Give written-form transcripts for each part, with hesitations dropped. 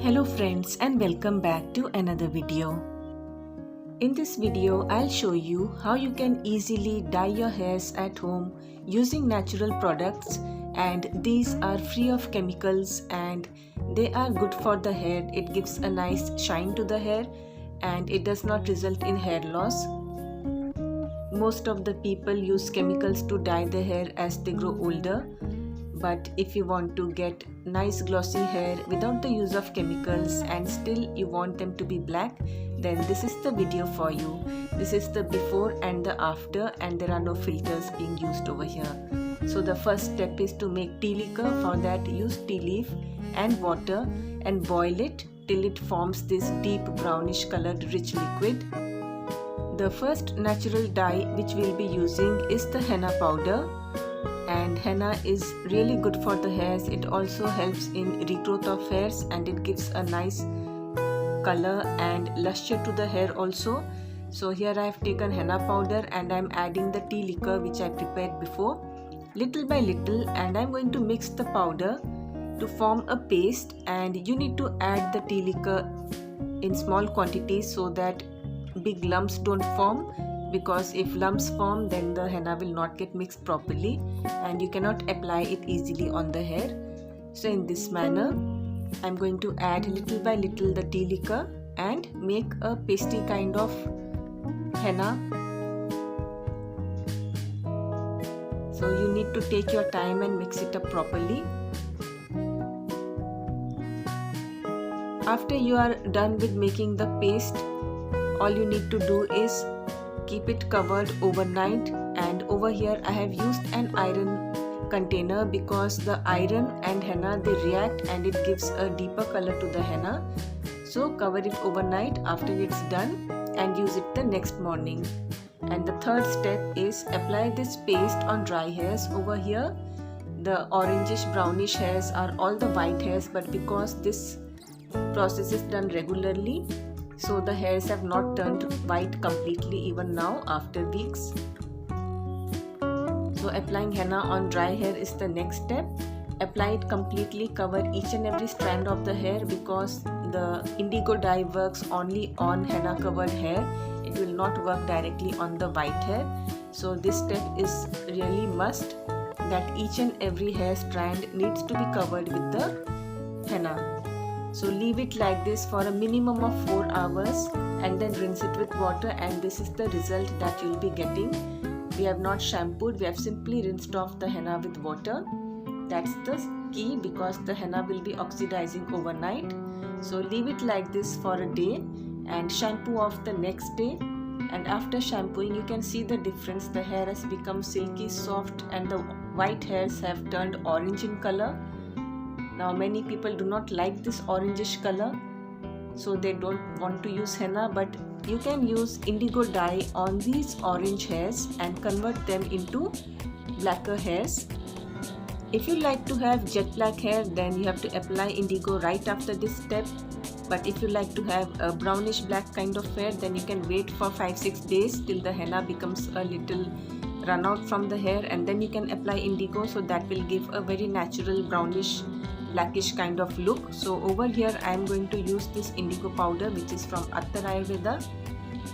Hello friends and welcome back to another video. In this video, I'll show you how you can easily dye your hairs at home using natural products, and these are free of chemicals and they are good for the hair. It gives a nice shine to the hair and it does not result in hair loss. Most of the people use chemicals to dye their hair as they grow older. But if you want to get nice glossy hair without the use of chemicals and still you want them to be black, then this is the video for you. This is the before and the after, and there are no filters being used over here. So the first step is to make tea liquor. For that, use tea leaf and water and boil it till it forms this deep brownish colored rich liquid. The first natural dye which we'll be using is the henna powder. And henna is really good for the hairs. It also helps in regrowth of hairs and it gives a nice color and luster to the hair also. So here I have taken henna powder and I am adding the tea liquor which I prepared before, little by little, and I am going to mix the powder to form a paste. And you need to add the tea liquor in small quantities so that big lumps don't form, because if lumps form then the henna will not get mixed properly and you cannot apply it easily on the hair. So in this manner I am going to add little by little the tea liquor and make a pasty kind of henna. So you need to take your time and mix it up properly. After you are done with making the paste, all you need to do is keep it covered overnight. And over here I have used an iron container because the iron and henna, they react and it gives a deeper color to the henna. So cover it overnight after it's done and use it the next morning. And the third step is apply this paste on dry hairs. Over here the orangish brownish hairs are all the white hairs, but because this process is done regularly, so the hairs have not turned white completely even now after weeks. So applying henna on dry hair is the next step. Apply it completely, cover each and every strand of the hair, because the indigo dye works only on henna covered hair. It will not work directly on the white hair. So this step is really must, that each and every hair strand needs to be covered with the henna. So leave it like this for a minimum of 4 hours and then rinse it with water, and this is the result that you will be getting. We have not shampooed, we have simply rinsed off the henna with water. That's the key, because the henna will be oxidizing overnight. So leave it like this for a day and shampoo off the next day. And after shampooing, you can see the difference. The hair has become silky soft and the white hairs have turned orange in color. Now many people do not like this orangish color, so they don't want to use henna, but you can use indigo dye on these orange hairs and convert them into blacker hairs. If you like to have jet black hair, then you have to apply indigo right after this step. But if you like to have a brownish black kind of hair, then you can wait for 5-6 days till the henna becomes a little run out from the hair, and then you can apply indigo. So that will give a very natural brownish blackish kind of look. So over here I am going to use this indigo powder which is from Attar Ayurveda.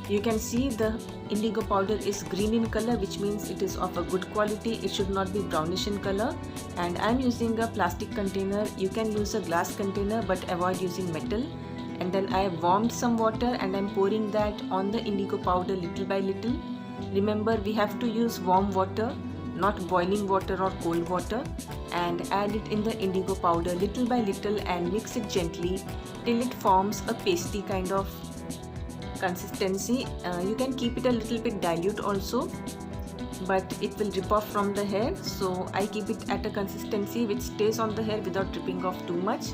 You can see the indigo powder is green in color, which means it is of a good quality. It should not be brownish in color. And I am using a plastic container. You can use a glass container but avoid using metal. And then I have warmed some water and I am pouring that on the indigo powder little by little. Remember, we have to use warm water, not boiling water or cold water, and add it in the indigo powder little by little and mix it gently till it forms a pasty kind of consistency. You can keep it a little bit dilute also, but it will drip off from the hair. So I keep it at a consistency which stays on the hair without dripping off too much.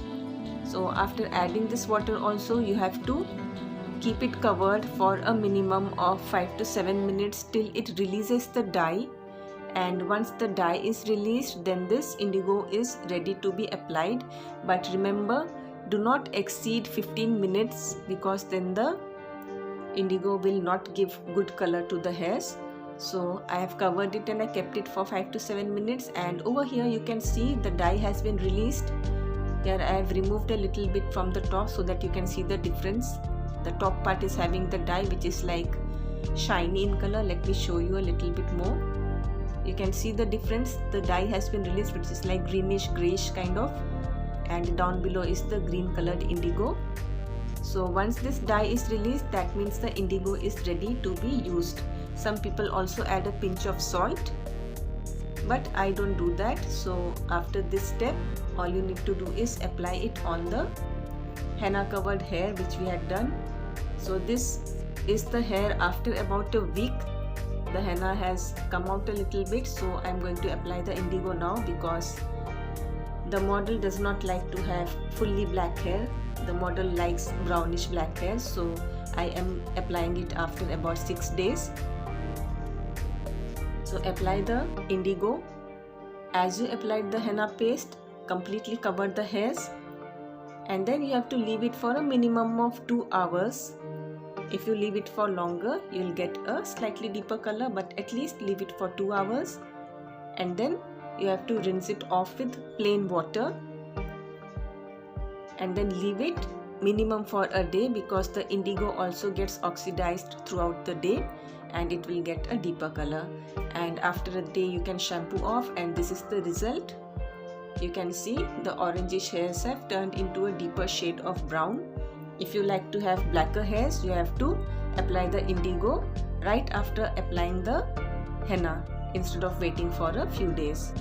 So after adding this water also, you have to keep it covered for a minimum of 5 to 7 minutes till it releases the dye. And once the dye is released, then this indigo is ready to be applied. But remember, do not exceed 15 minutes, because then the indigo will not give good color to the hairs. So I have covered it and I kept it for 5 to 7 minutes, and over here you can see the dye has been released. Here I have removed a little bit from the top so that you can see the difference. The top part is having the dye which is like shiny in color. Let me show you a little bit more. You can see the difference. The dye has been released, which is like greenish grayish kind of, and down below is the green colored indigo. So once this dye is released, that means the indigo is ready to be used. Some people also add a pinch of salt, but I don't do that. So after this step, all you need to do is apply it on the henna covered hair which we had done. So this is the hair after about a week. The henna has come out a little bit, so I'm going to apply the indigo now because the model does not like to have fully black hair. The model likes brownish black hair, so I am applying it after about 6 days. So apply the indigo. As you applied the henna paste, completely cover the hairs, and then you have to leave it for a minimum of 2 hours. If you leave it for longer, you will get a slightly deeper color, but at least leave it for 2 hours. And then you have to rinse it off with plain water, and then leave it minimum for a day because the indigo also gets oxidized throughout the day and it will get a deeper color. And after a day you can shampoo off, and this is the result. You can see the orangish hairs have turned into a deeper shade of brown. If you like to have blacker hairs, you have to apply the indigo right after applying the henna instead of waiting for a few days.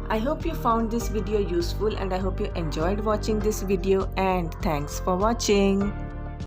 I hope you found this video useful, and I hope you enjoyed watching this video, and thanks for watching.